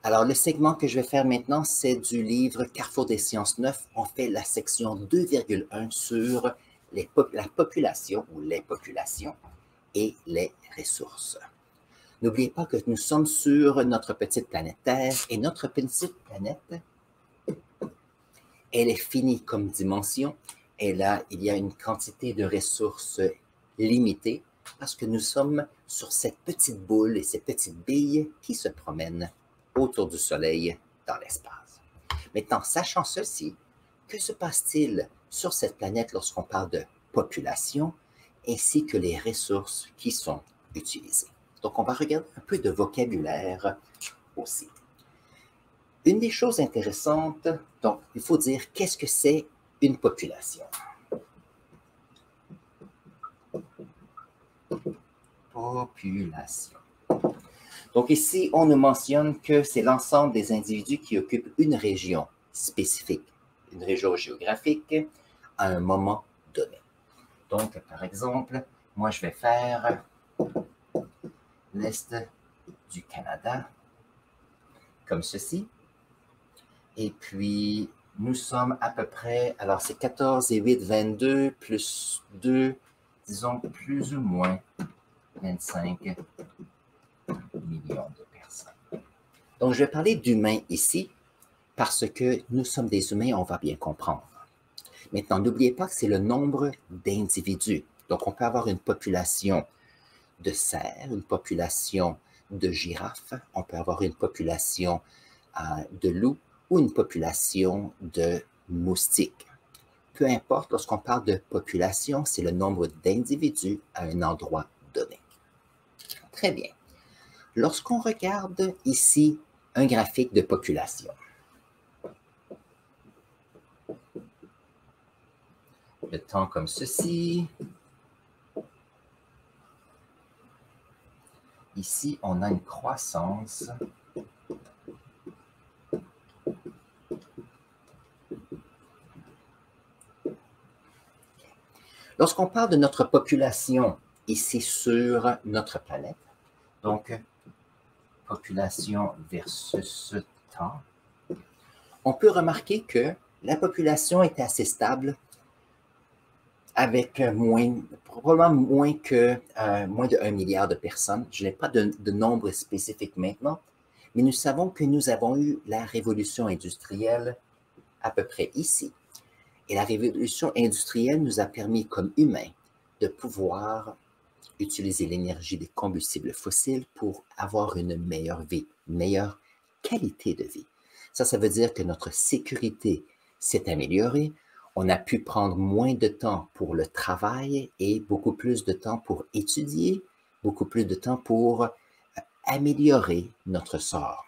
Alors, le segment que je vais faire maintenant, c'est du livre Carrefour des sciences 9. On fait la section 2,1 sur la population ou les populations et les ressources. N'oubliez pas que nous sommes sur notre petite planète Terre et notre petite planète, elle est finie comme dimension et là, il y a une quantité de ressources limitées parce que nous sommes sur cette petite boule et ces petites billes qui se promènent autour du Soleil dans l'espace. Maintenant, sachant ceci, que se passe-t-il sur cette planète lorsqu'on parle de population ainsi que les ressources qui sont utilisées? Donc, on va regarder un peu de vocabulaire aussi. Une des choses intéressantes, donc, il faut dire qu'est-ce que c'est une population. Population. Donc ici, on nous mentionne que c'est l'ensemble des individus qui occupent une région spécifique, une région géographique, à un moment donné. Donc, par exemple, moi, je vais faire l'Est du Canada, comme ceci. Et puis, nous sommes à peu près, alors c'est 14 et 8, 22, plus 2, disons plus ou moins 25 millions de personnes. Donc, je vais parler d'humains ici, parce que nous sommes des humains, on va bien comprendre. Maintenant, n'oubliez pas que c'est le nombre d'individus. Donc, on peut avoir une population de cerfs, une population de girafes, on peut avoir une population de loups ou une population de moustiques. Peu importe, lorsqu'on parle de population, c'est le nombre d'individus à un endroit donné. Très bien. Lorsqu'on regarde ici un graphique de population, le temps comme ceci. Ici, on a une croissance Lorsqu'on parle de notre population ici sur notre planète, donc population versus temps, on peut remarquer que la population est assez stable avec probablement moins de 1 milliard de personnes. Je n'ai pas de nombre spécifique maintenant, mais nous savons que nous avons eu la révolution industrielle à peu près ici. Et la révolution industrielle nous a permis, comme humains, de pouvoir utiliser l'énergie des combustibles fossiles pour avoir une meilleure vie, une meilleure qualité de vie. Ça veut dire que notre sécurité s'est améliorée. On a pu prendre moins de temps pour le travail et beaucoup plus de temps pour étudier, beaucoup plus de temps pour améliorer notre sort.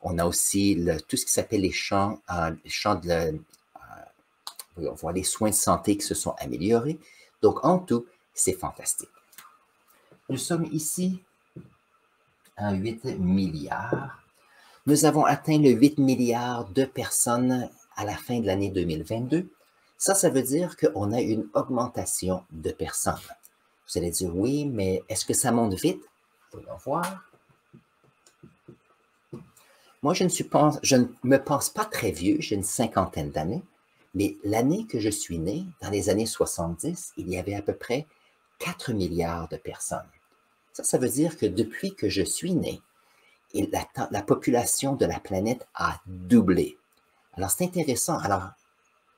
On a aussi tout ce qui s'appelle les champs on voit les soins de santé qui se sont améliorés. Donc, en tout, c'est fantastique. Nous sommes ici à 8 milliards. Nous avons atteint le 8 milliards de personnes à la fin de l'année 2022. Ça veut dire qu'on a une augmentation de personnes. Vous allez dire, oui, mais est-ce que ça monte vite? Voyons voir. Moi, je ne me pense pas très vieux, j'ai une cinquantaine d'années. Mais l'année que je suis né, dans les années 70, il y avait à peu près 4 milliards de personnes. Ça veut dire que depuis que je suis né, la population de la planète a doublé. Alors, c'est intéressant. Alors,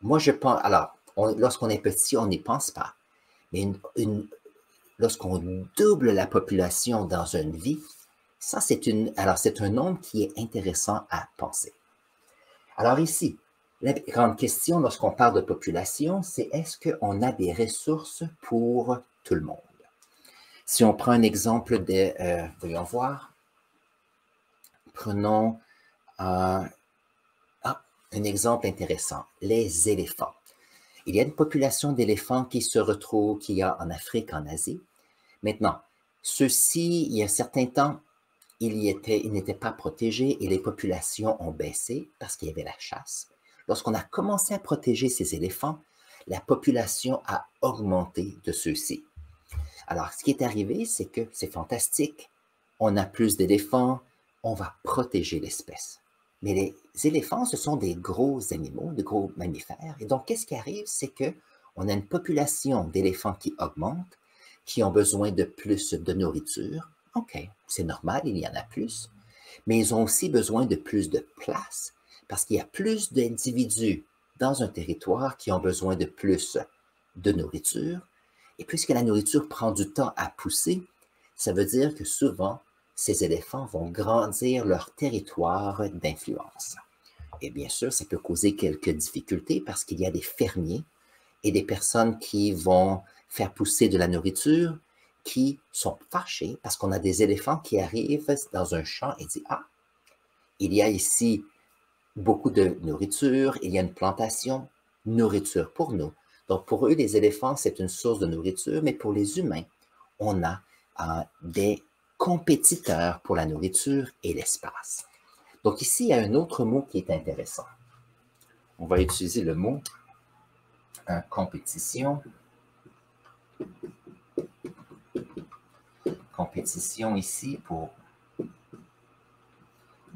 moi, je pense... Alors, lorsqu'on est petit, on n'y pense pas. Mais lorsqu'on double la population dans une vie, ça, c'est un nombre qui est intéressant à penser. Alors ici, la grande question lorsqu'on parle de population, c'est est-ce qu'on a des ressources pour tout le monde? Si on prend un exemple voyons voir, prenons un exemple intéressant, les éléphants. Il y a une population d'éléphants qui qu'il y a en Afrique, en Asie. Maintenant, ceux-ci, il y a un certain temps, ils n'étaient pas protégés et les populations ont baissé parce qu'il y avait la chasse. Lorsqu'on a commencé à protéger ces éléphants, la population a augmenté de ceux-ci. Alors, ce qui est arrivé, c'est que c'est fantastique. On a plus d'éléphants, on va protéger l'espèce. Mais les éléphants, ce sont des gros animaux, de gros mammifères. Et donc, qu'est-ce qui arrive? C'est qu'on a une population d'éléphants qui augmente, qui ont besoin de plus de nourriture. OK, c'est normal, il y en a plus. Mais ils ont aussi besoin de plus de place parce qu'il y a plus d'individus dans un territoire qui ont besoin de plus de nourriture. Et puisque la nourriture prend du temps à pousser, ça veut dire que souvent, ces éléphants vont grandir leur territoire d'influence. Et bien sûr, ça peut causer quelques difficultés parce qu'il y a des fermiers et des personnes qui vont faire pousser de la nourriture qui sont fâchés parce qu'on a des éléphants qui arrivent dans un champ et disent « Ah, il y a ici beaucoup de nourriture, il y a une plantation, nourriture pour nous. » Donc, pour eux, les éléphants, c'est une source de nourriture, mais pour les humains, on a des compétiteurs pour la nourriture et l'espace. Donc, ici, il y a un autre mot qui est intéressant. On va utiliser le mot compétition. Compétition ici pour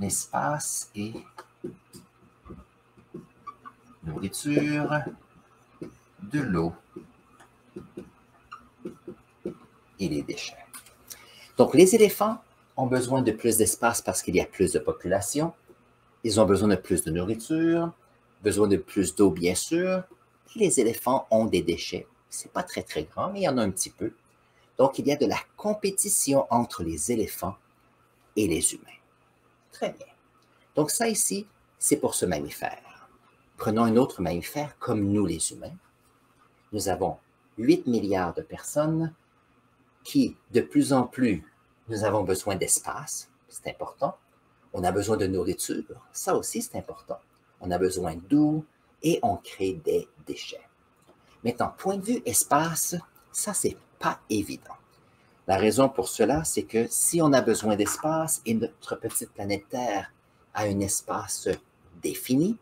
l'espace et nourriture, de l'eau et les déchets. Donc, les éléphants ont besoin de plus d'espace parce qu'il y a plus de population. Ils ont besoin de plus de nourriture, besoin de plus d'eau, bien sûr. Et les éléphants ont des déchets. Ce n'est pas très, très grand, mais il y en a un petit peu. Donc, il y a de la compétition entre les éléphants et les humains. Très bien. Donc, ça ici, c'est pour ce mammifère. Prenons un autre mammifère comme nous, les humains. Nous avons 8 milliards de personnes qui, de plus en plus, nous avons besoin d'espace, c'est important. On a besoin de nourriture, ça aussi c'est important. On a besoin d'eau et on crée des déchets. Maintenant, point de vue espace, ça c'est pas évident. La raison pour cela, c'est que si on a besoin d'espace et notre petite planète Terre a un espace défini,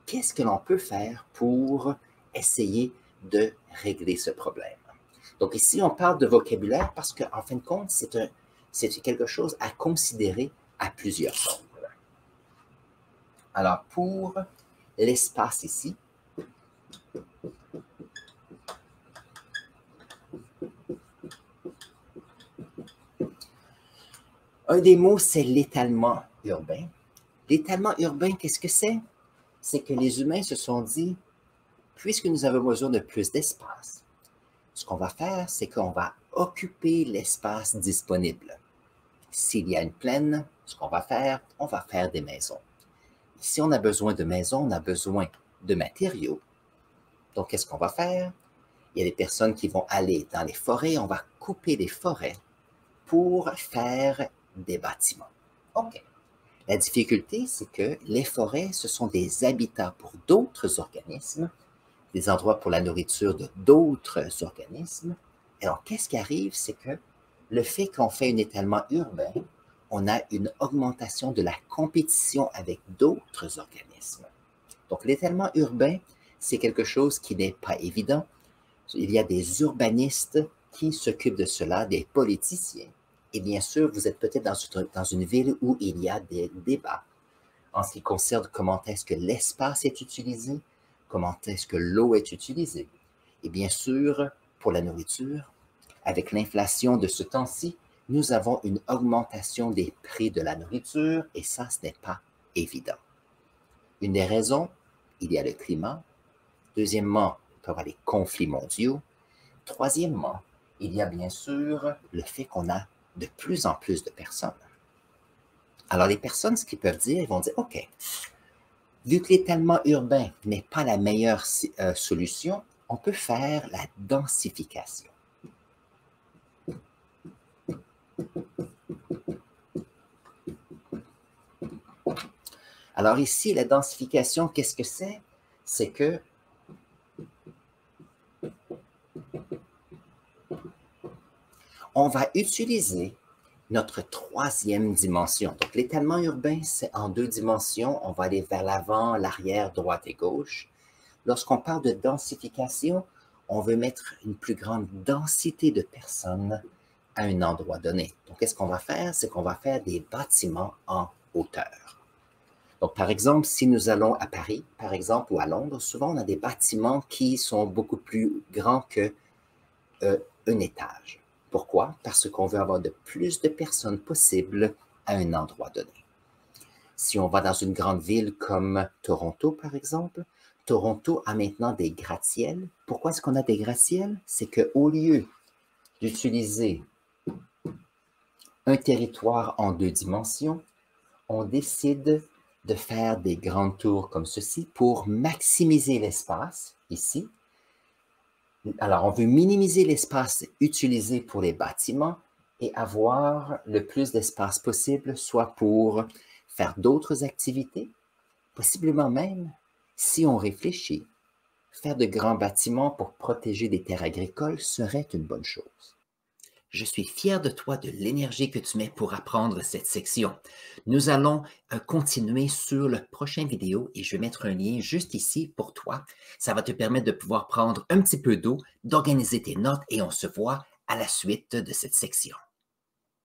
qu'est-ce que l'on peut faire pour essayer de régler ce problème? Donc ici, on parle de vocabulaire parce qu'en fin de compte, c'est quelque chose à considérer à plusieurs angles. Alors, pour l'espace ici, un des mots, c'est l'étalement urbain. L'étalement urbain, qu'est-ce que c'est? C'est que les humains se sont dit, puisque nous avons besoin de plus d'espace, ce qu'on va faire, c'est qu'on va occuper l'espace disponible. S'il y a une plaine, ce qu'on va faire des maisons. Si on a besoin de maisons, on a besoin de matériaux. Donc, qu'est-ce qu'on va faire? Il y a des personnes qui vont aller dans les forêts, on va couper les forêts pour faire des bâtiments. OK. La difficulté, c'est que les forêts, ce sont des habitats pour d'autres organismes, des endroits pour la nourriture de d'autres organismes. Alors, qu'est-ce qui arrive? C'est que le fait qu'on fait un étalement urbain, on a une augmentation de la compétition avec d'autres organismes. Donc, l'étalement urbain, c'est quelque chose qui n'est pas évident. Il y a des urbanistes qui s'occupent de cela, des politiciens. Et bien sûr, vous êtes peut-être dans une ville où il y a des débats en ce qui concerne comment est-ce que l'espace est utilisé, comment est-ce que l'eau est utilisée. Et bien sûr, pour la nourriture, avec l'inflation de ce temps-ci, nous avons une augmentation des prix de la nourriture et ça, ce n'est pas évident. Une des raisons, il y a le climat. Deuxièmement, il peut y avoir les conflits mondiaux. Troisièmement, il y a bien sûr le fait qu'on a de plus en plus de personnes. Alors, les personnes, ce qu'ils peuvent dire, ils vont dire, OK, vu que l'étalement urbain n'est pas la meilleure solution, on peut faire la densification. Alors ici, la densification, qu'est-ce que c'est? C'est que on va utiliser notre troisième dimension. Donc, l'étalement urbain, c'est en 2 dimensions. On va aller vers l'avant, l'arrière, droite et gauche. Lorsqu'on parle de densification, on veut mettre une plus grande densité de personnes à un endroit donné. Donc, qu'est-ce qu'on va faire? C'est qu'on va faire des bâtiments en hauteur. Donc, par exemple, si nous allons à Paris, par exemple, ou à Londres, souvent on a des bâtiments qui sont beaucoup plus grands que un étage. Pourquoi? Parce qu'on veut avoir de plus de personnes possible à un endroit donné. Si on va dans une grande ville comme Toronto, par exemple, Toronto a maintenant des gratte-ciels. Pourquoi est-ce qu'on a des gratte-ciels? C'est qu'au lieu d'utiliser un territoire en 2 dimensions, on décide de faire des grandes tours comme ceci pour maximiser l'espace ici. Alors, on veut minimiser l'espace utilisé pour les bâtiments et avoir le plus d'espace possible, soit pour faire d'autres activités, possiblement même, si on réfléchit, faire de grands bâtiments pour protéger des terres agricoles serait une bonne chose. Je suis fier de toi, de l'énergie que tu mets pour apprendre cette section. Nous allons continuer sur la prochaine vidéo et je vais mettre un lien juste ici pour toi. Ça va te permettre de pouvoir prendre un petit peu d'eau, d'organiser tes notes et on se voit à la suite de cette section.